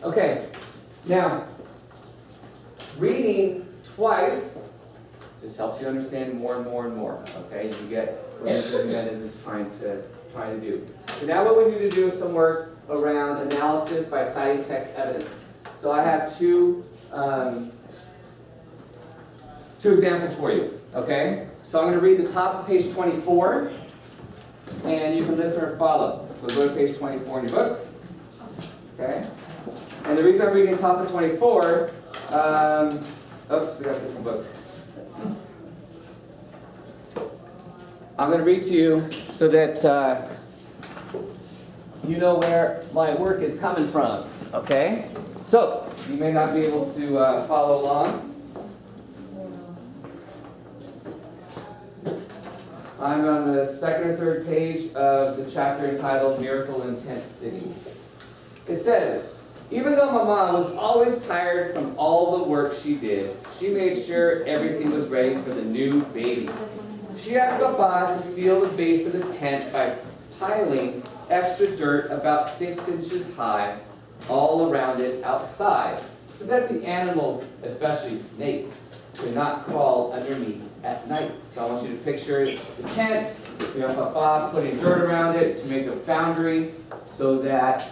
Okay, now, reading twice just helps you understand more and more and more. Okay, you get what Mr. Jimenez is trying to do. So now what we need to do is some work around analysis by citing text evidence. So I have two examples for you. Okay, so I'm going to read the top of page 24, and you can listen or follow. So go to page 24 in your book. Okay, and the reason I'm reading the top of 24, oops, we got different books. I'm going to read to you so that you know where my work is coming from, okay? So, you may not be able to follow along. I'm on the second or third page of the chapter entitled Miracle in Tent City. It says, even though Mama was always tired from all the work she did, she made sure everything was ready for the new baby. She asked Papa to seal the base of the tent by piling extra dirt about 6 inches high all around it outside, so that the animals, especially snakes, could not crawl underneath at night. So I want you to picture the tent. We have Papa putting dirt around it to make a boundary so that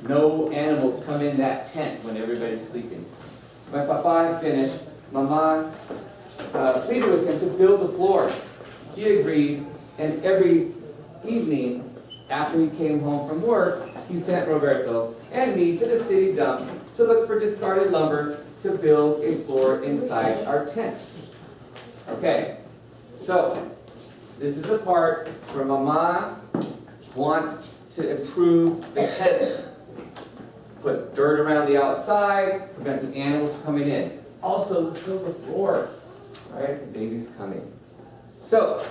no animals come in that tent when everybody's sleeping. When Papa had finished, Mama pleaded with him to build the floor. He agreed, and every evening after he came home from work, he sent Roberto and me to the city dump to look for discarded lumber to build a floor inside our tent. Okay, so this is the part where Mama wants to improve the tent. Put dirt around the outside, prevent the animals from coming in. Also, let's build the floor. All right, the baby's coming. So,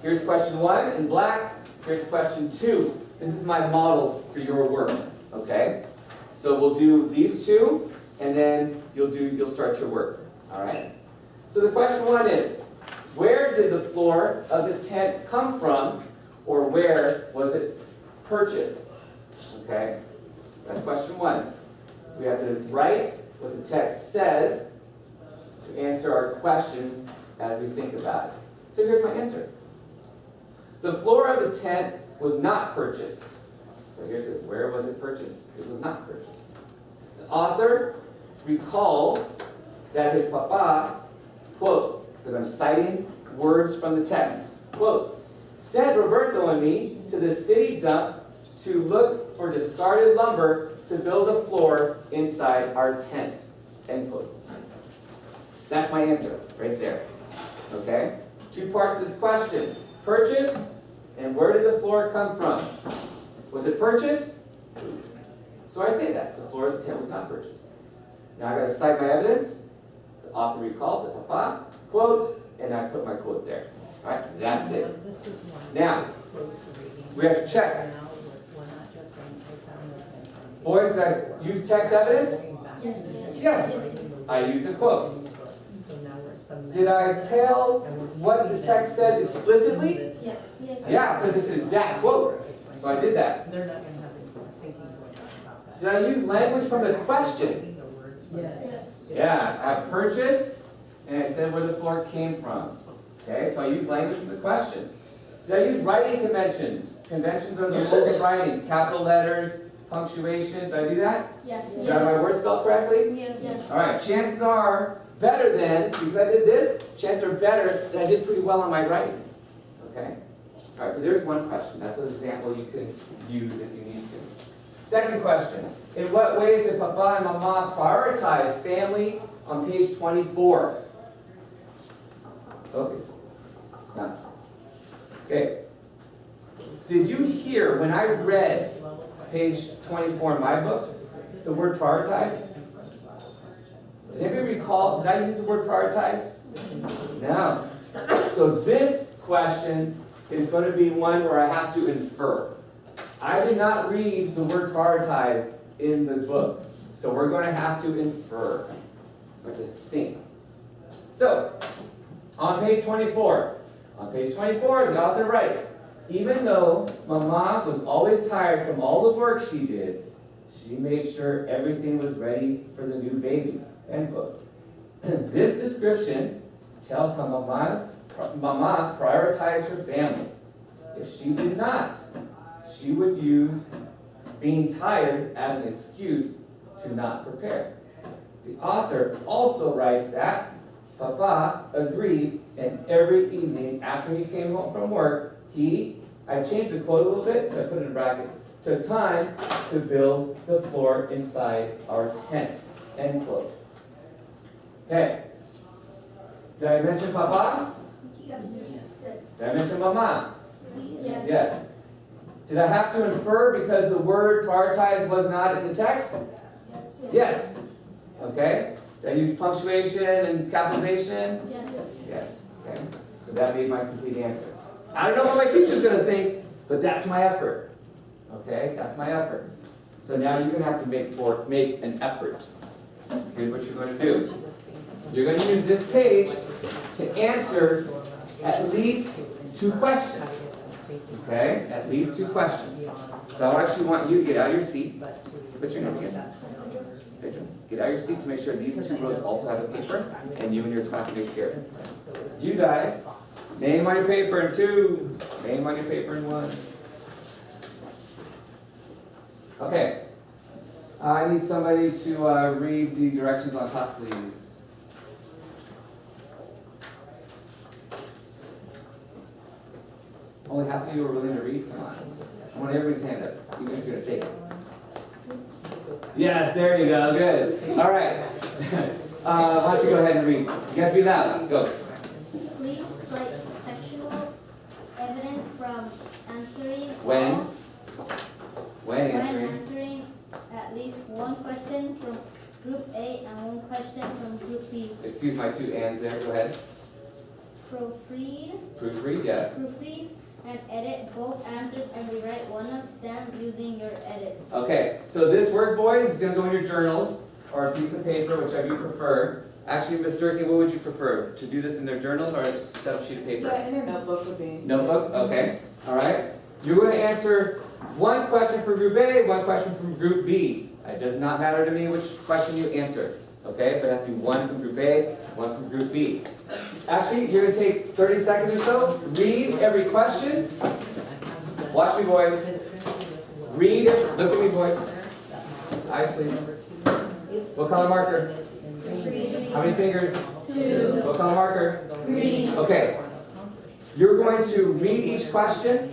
here's question 1 in black. Here's question 2. This is my model for your work. Okay? So we'll do these two, and then you'll start your work. All right? So the question 1 is, where did the floor of the tent come from, or where was it purchased? Okay? That's question 1. We have to write what the text says to answer our question as we think about it. So here's my answer. The floor of the tent was not purchased. So here's it. Where was it purchased? It was not purchased. The author recalls that his papa, quote, because I'm citing words from the text, quote, sent Roberto and me to the city dump to look for discarded lumber to build a floor inside our tent, end quote. That's my answer right there. Okay? 2 parts of this question. Purchased, and where did the floor come from? Was it purchased? So I say that. The floor of the tent was not purchased. Now I got to cite my evidence. The author recalls it, papa, quote, and I put my quote there. All right, that's it. Now, we have to check. Boys, did I use text evidence? Yes. Yes. I used a quote. Did I tell what the text says explicitly? Yes. Yeah, because it's an exact quote. So I did that. They're not going to have any thinking going on about that. Did I use language from the question? Yes. Yeah, I purchased, and I said where the floor came from. Okay, so I used language from the question. Did I use writing conventions? Conventions are the rules of writing. Capital letters, punctuation. Did I do that? Yes. Did I have my words spelled correctly? Yes. All right, chances are better than, because I did this, chances are better that I did pretty well on my writing. Okay? All right, so there's one question. That's an example you can use if you need to. Second question. In what ways did Papa and Mama prioritize family on page 24? Focus. It's not. Okay. Did you hear when I read page 24 in my book, the word prioritize? Does anybody recall, did I use the word prioritize? No. So this question is going to be one where I have to infer. I did not read the word prioritize in the book. So we're going to have to infer, or to think. So, on page 24. On page 24, the author writes, even though Mama was always tired from all the work she did, She made sure everything was ready for the new baby, end quote. This description tells how Mama prioritized her family. If she did not, she would use being tired as an excuse to not prepare. The author also writes that Papa agreed, and every evening after he came home from work, I changed the quote a little bit, so I put it in brackets, took time to build the floor inside our tent, end quote. Okay. Did I mention Papa? Yes. Did I mention Mama? Yes. Yes. Did I have to infer because the word prioritize was not in the text? Yes. Okay. Did I use punctuation and capitalization? Yes. Yes. Okay. So that made my complete answer. I don't know what my teacher's going to think, but that's my effort. Okay? That's my effort. So now you're going to have to make an effort. Here's what you're going to do. You're going to use this page to answer at least 2 questions. Okay? At least 2 questions. So I actually want you to get out of your seat. What's your name again? Get out of your seat to make sure these 2 rows also have a paper, and you and your classmates here. You guys, name on your paper in 2, name on your paper in 1. Okay. I need somebody to read the directions on top, please. Only half of you are willing to read? Come on. I want everybody's hand up, even if you're going to fake it. Yes, there you go. Good. All right. Why don't you go ahead and read? You got to be loud. Go. Please cite sectional evidence from answering When when answering. answering at least 1 question from group A and 1 question from group B. Excuse my 2 ands there. Go ahead. Proofread, yes. Proofread and edit both answers and rewrite one of them using your edits. Okay, so this work, boys, is going to go in your journals or a piece of paper, whichever you prefer. Actually, Ms. Durkin, what would you prefer? To do this in their journals or a set of sheet of paper? Yeah, in their notebook would be. Notebook? Okay. All right. You're going to answer 1 question for group A, 1 question from group B. It does not matter to me which question you answer. Okay? But it has to be 1 from group A, 1 from group B. Actually, you're going to take 30 seconds or so. Read every question. Watch me, boys. Read it. Look at me, boys. Eyes, please. What color marker? How many fingers? 2. What color marker? Green. Okay. You're going to read each question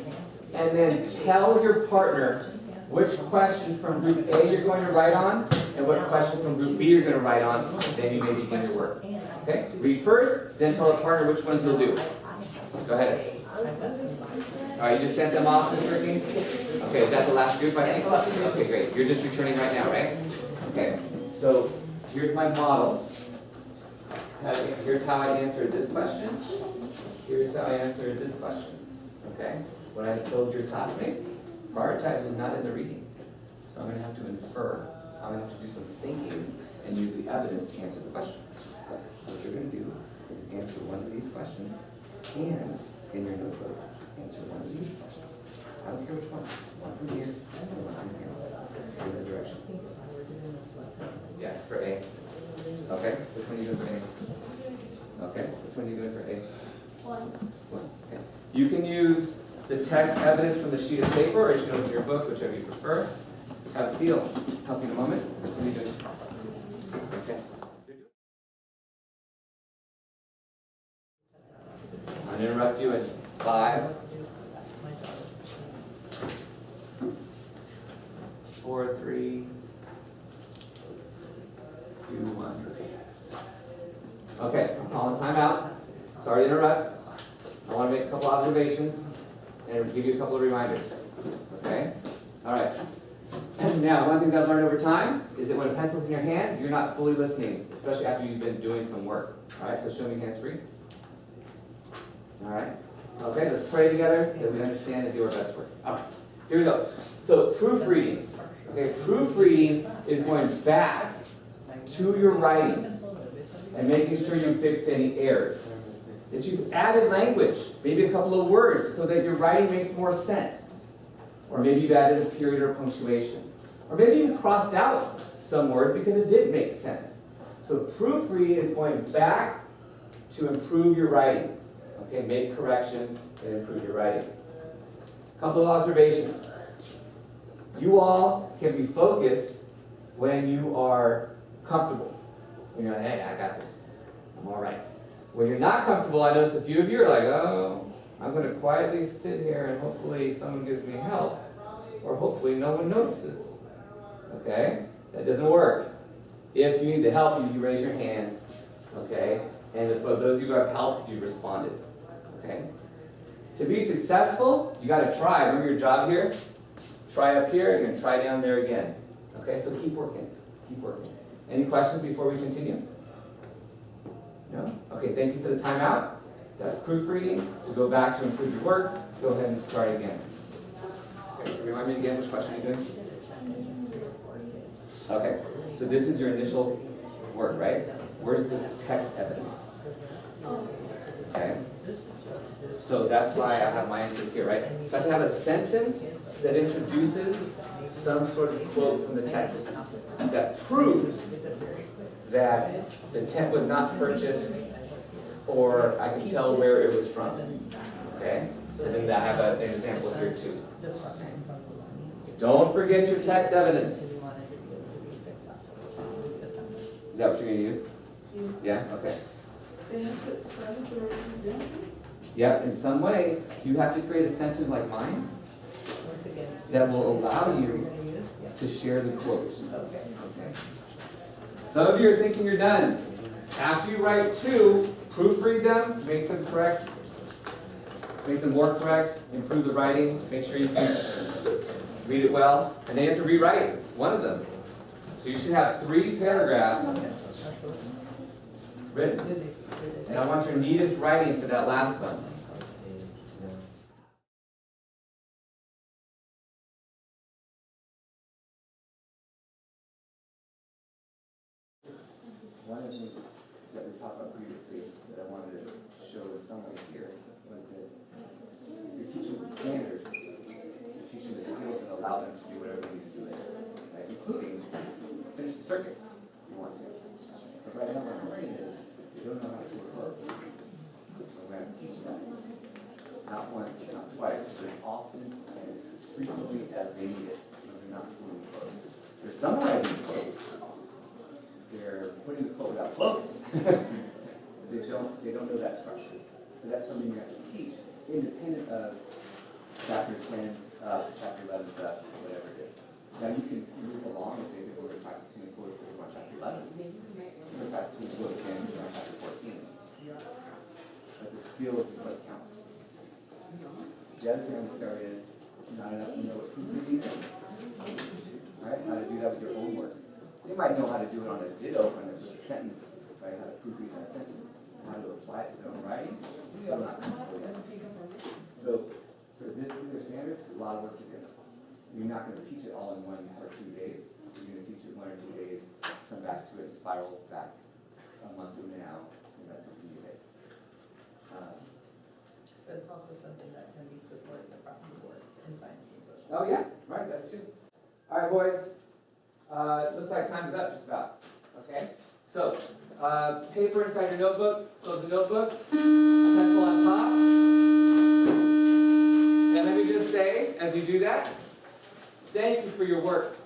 and then tell your partner which question from group A you're going to write on and what question from group B you're going to write on. Then you may begin your work. Okay? Read first, then tell a partner which ones you'll do. Go ahead. All right, you just sent them off, Mr. King? Okay, is that the last group, I think? Okay, great. You're just returning right now, right? Okay, so here's my model. Here's how I answered this question. Here's how I answered this question. Okay? What I told your classmates, prioritize was not in the reading. So I'm going to have to infer. I'm going to have to do some thinking and use the evidence to answer the question. What you're going to do is answer 1 of these questions and in your notebook, answer 1 of these questions. I don't care which one. 1 from here and 1 from here. Here's the directions. Yeah, for A. Okay, which one are you doing for A? Okay, which one are you doing for A? 1. 1. Okay. You can use the text evidence from the sheet of paper, or you can open your book, whichever you prefer. Have a seal. Help you in a moment. Which one are you doing? Okay. I'm going to interrupt you in 5, 4, 3, 2, 1. Okay, I'm calling time out. Sorry to interrupt. I want to make a couple observations and give you a couple of reminders. Okay? All right. Now, one of the things I've learned over time is that when a pencil's in your hand, you're not fully listening, especially after you've been doing some work. All right, so show me hands free. All right. Okay, let's pray together that we understand and do our best work. All right, here we go. So, proofreading. Okay, proofreading is going back to your writing and making sure you fixed any errors. That you've added language, maybe a couple of words, so that your writing makes more sense. Or maybe you've added a period or punctuation. Or maybe you crossed out some words because it didn't make sense. So proofreading is going back to improve your writing. Okay, make corrections and improve your writing. Couple of observations. You all can be focused when you are comfortable. When you're like, hey, I got this. I'm all right. When you're not comfortable, I notice a few of you are like, oh, I'm going to quietly sit here and hopefully someone gives me help. Or hopefully no one notices. Okay? That doesn't work. If you need the help, you raise your hand. Okay? And for those of you who have help, you responded. Okay? To be successful, you got to try. Remember your job here? Try up here, you're going to try down there again. Okay? So keep working. Keep working. Any questions before we continue? No? Okay, thank you for the timeout. That's proofreading. To go back to improve your work, go ahead and start again. Okay, so remind me again which question you're doing? Okay, so this is your initial work, right? Where's the text evidence? Okay, so that's why I have my answers here, right? So I have to have a sentence that introduces some sort of quote from the text that proves that the tent was not purchased, or I can tell where it was from. Okay? And then I have an example here too. Don't forget your text evidence. Is that what you're going to use? Yeah? Okay. Yeah, in some way, you have to create a sentence like mine that will allow you to share the quote. Okay. Some of you are thinking you're done. After you write two, proofread them, make them correct, make them more correct, improve the writing, make sure you can read it well, and then you have to rewrite one of them. So you should have 3 paragraphs written. And I want your neatest writing for that last one. One of the things that we talked about previously that I wanted to show in some way here was that you're teaching the standards, you're teaching the skills that allow them to do whatever they need to do later, right? Including finish the circuit if you want to. But right now what I'm learning is they don't know how to do it close. So we're going to teach that. Not once, not twice, but often and as frequently as they need it. These are not fully closed. They're summarizing close. They're putting the quote without close. they don't know that structure. So that's something you have to teach, independent of chapter 10 stuff, chapter 11 stuff, whatever it is. Now you can move along and say that we're practicing the quote for chapter 11. We're practicing the quote again for chapter 14. But the skills is what counts. The other thing I'm discovering is not enough to know what proofreading is. Right? How to do that with your own work. You might know how to do it on a ditto when it's with a sentence, right? How to proofread that sentence, how to apply it to their own writing. Still not comfortable yet. So for this particular standard, a lot of work to do. You're not going to teach it all in 1 or 2 days. You're going to teach it 1 or 2 days, come back to it, spiral back a month from now, and that's something you did. But it's also something that can be supported across the board in science and social. Oh yeah, right, that's true. All right, boys. Looks like time's up just about. Okay? So, paper inside your notebook, close the notebook, pencil on top. And let me just say, as you do that, thank you for your work.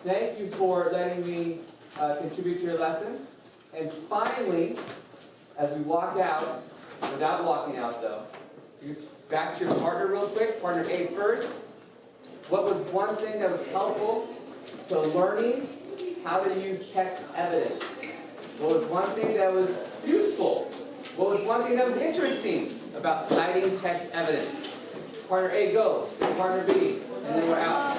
Thank you for letting me contribute to your lesson. And finally, as we walk out, without walking out though, just back to your partner real quick, partner A first. What was one thing that was helpful to learning how to use text evidence? What was one thing that was useful? What was one thing that was interesting about citing text evidence? Partner A, go. Partner B, and then we're out.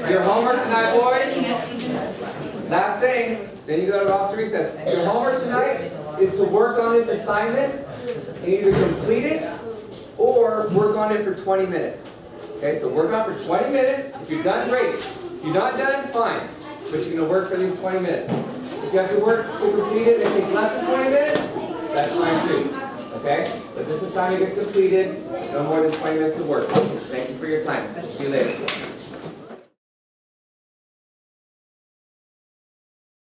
Your homework tonight, boys. Last thing, then you go off to recess. Your homework tonight is to work on this assignment and either complete it or work on it for 20 minutes. Okay, so work on it for 20 minutes. If you're done, great. If you're not done, fine. But you're going to work for these 20 minutes. If you have to work to complete it and it takes less than 20 minutes, that's fine too. Okay? But this assignment gets completed, no more than 20 minutes of work. Thank you for your time. See you later.